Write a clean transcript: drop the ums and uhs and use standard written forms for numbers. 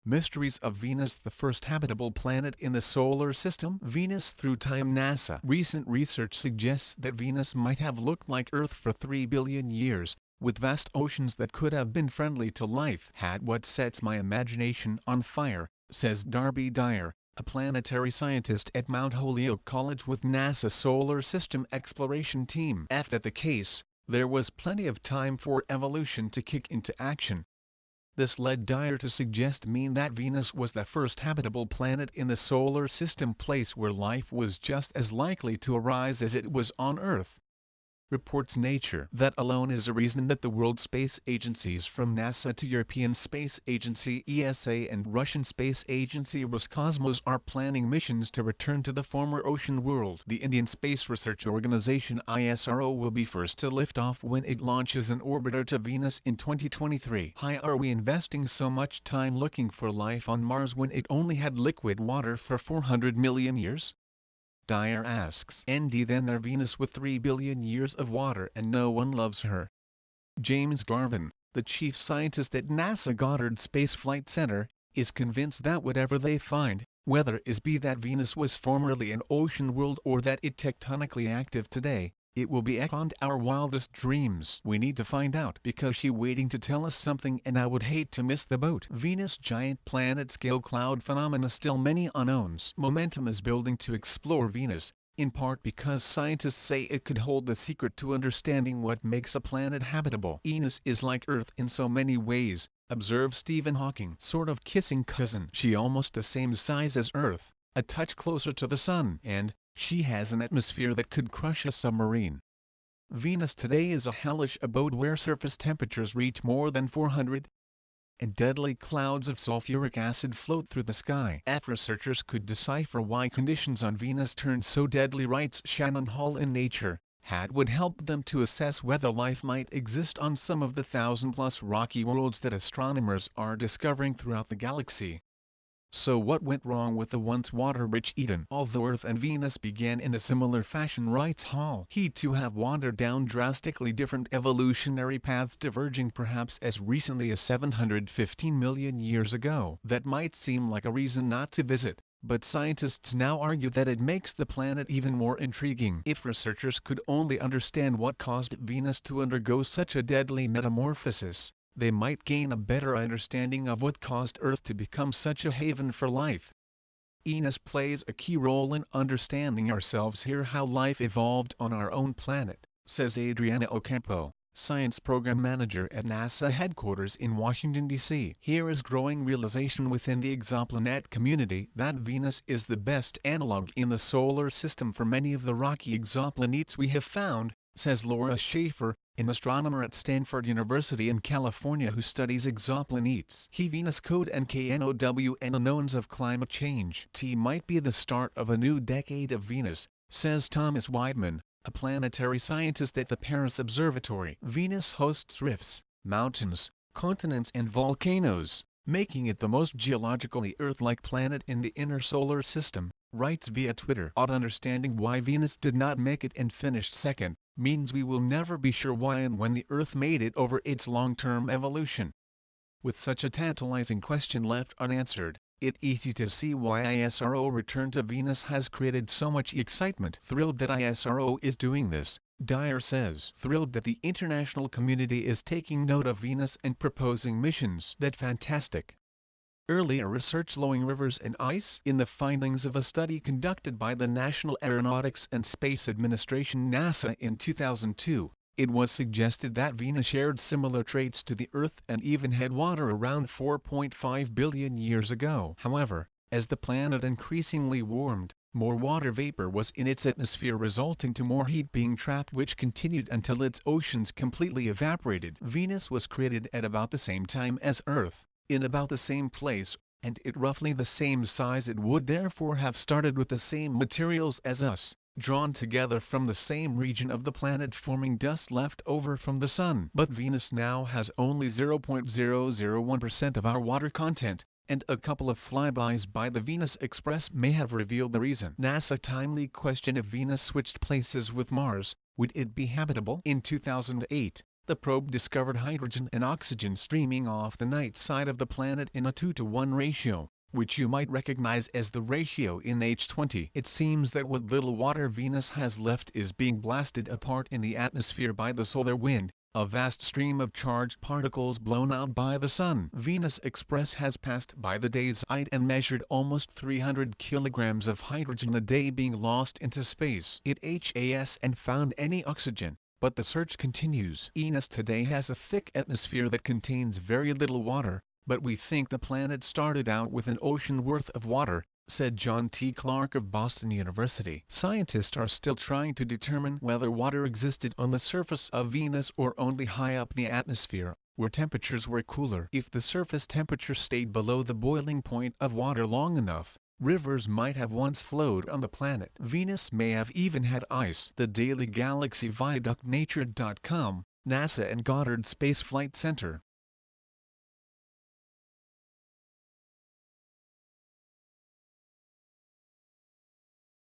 Mysteries of Venus, the first habitable planet in the Solar System. Venus through time. NASA recent research suggests that Venus might have looked like Earth for 3 billion years, with vast oceans that could have been friendly to life. Had what sets my imagination on fire, says Darby Dyer, a planetary scientist at Mount Holyoke College with NASA Solar System Exploration Team. If that the case, there was plenty of time for evolution to kick into action. This led Dyer to suggest that Venus was the first habitable planet in the Solar System, place where life was just as likely to arise as it was on Earth. Reports Nature. That alone is a reason that the world space agencies from NASA to European Space Agency (ESA) and Russian Space Agency Roscosmos are planning missions to return to the former ocean world. The Indian Space Research Organisation (ISRO) will be first to lift off when it launches an orbiter to Venus in 2023. Why are we investing so much time looking for life on Mars when it only had liquid water for 400 million years? Dyer asks. ND then there Venus with 3 billion years of water and no one loves her. James Garvin, the chief scientist at NASA Goddard Space Flight Center, is convinced that whatever they find, whether it be that Venus was formerly an ocean world or that it tectonically active today, it will be beyond our wildest dreams. We need to find out because she's waiting to tell us something and I would hate to miss the boat. Venus giant planet-scale cloud phenomena, still many unknowns. Momentum is building to explore Venus, in part because scientists say it could hold the secret to understanding what makes a planet habitable. Venus is like Earth in so many ways, observes Stephen Hawking. Sort of kissing cousin. She almost the same size as Earth, a touch closer to the Sun, and she has an atmosphere that could crush a submarine. Venus today is a hellish abode where surface temperatures reach more than 400, and deadly clouds of sulfuric acid float through the sky. If researchers could decipher why conditions on Venus turn so deadly, writes Shannon Hall in Nature, it would help them to assess whether life might exist on some of the 1,000+ rocky worlds that astronomers are discovering throughout the galaxy. So what went wrong with the once water-rich Eden? Although Earth and Venus began in a similar fashion, writes Hall, he too have wandered down drastically different evolutionary paths, diverging perhaps as recently as 715 million years ago. That might seem like a reason not to visit, but scientists now argue that it makes the planet even more intriguing. If researchers could only understand what caused Venus to undergo such a deadly metamorphosis, they might gain a better understanding of what caused Earth to become such a haven for life. Venus plays a key role in understanding ourselves here, how life evolved on our own planet, says Adriana Ocampo, Science Program Manager at NASA headquarters in Washington, D.C. Here is growing realization within the exoplanet community that Venus is the best analog in the Solar System for many of the rocky exoplanets we have found, says Laura Schaefer, an astronomer at Stanford University in California who studies exoplanets. Venus code and KNOW and unknowns of climate change. Might be the start of a new decade of Venus, says Thomas Weidman, a planetary scientist at the Paris Observatory. Venus hosts rifts, mountains, continents and volcanoes, making it the most geologically Earth-like planet in the inner solar system, writes via Twitter. Understanding why Venus did not make it and finished second, means we will never be sure why and when the Earth made it over its long-term evolution. With such a tantalizing question left unanswered, it's easy to see why ISRO return to Venus has created so much excitement. Thrilled that ISRO is doing this, Dyer says. Thrilled that the international community is taking note of Venus and proposing missions. That fantastic. Earlier research slowing rivers and ice. In the findings of a study conducted by the National Aeronautics and Space Administration (NASA) in 2002, it was suggested that Venus shared similar traits to the Earth and even had water around 4.5 billion years ago. However, as the planet increasingly warmed, more water vapor was in its atmosphere, resulting to more heat being trapped, which continued until its oceans completely evaporated. Venus was created at about the same time as Earth, in about the same place, and at roughly the same size. It would therefore have started with the same materials as us, drawn together from the same region of the planet, forming dust left over from the Sun. But Venus now has only 0.001% of our water content, and a couple of flybys by the Venus Express may have revealed the reason. NASA timely question: if Venus switched places with Mars, would it be habitable? In 2008, The probe discovered hydrogen and oxygen streaming off the night side of the planet in a 2-to-1 ratio, which you might recognize as the ratio in H20. It seems that what little water Venus has left is being blasted apart in the atmosphere by the solar wind, a vast stream of charged particles blown out by the Sun. Venus Express has passed by the day's height and measured almost 300 kilograms of hydrogen a day being lost into space. It HAS and found any oxygen, but the search continues. Venus today has a thick atmosphere that contains very little water, but we think the planet started out with an ocean worth of water, said John T. Clark of Boston University. Scientists are still trying to determine whether water existed on the surface of Venus or only high up the atmosphere, where temperatures were cooler. If the surface temperature stayed below the boiling point of water long enough, rivers might have once flowed on the planet. Venus may have even had ice. The Daily Galaxy Viaduct Nature.com, NASA and Goddard Space Flight Center.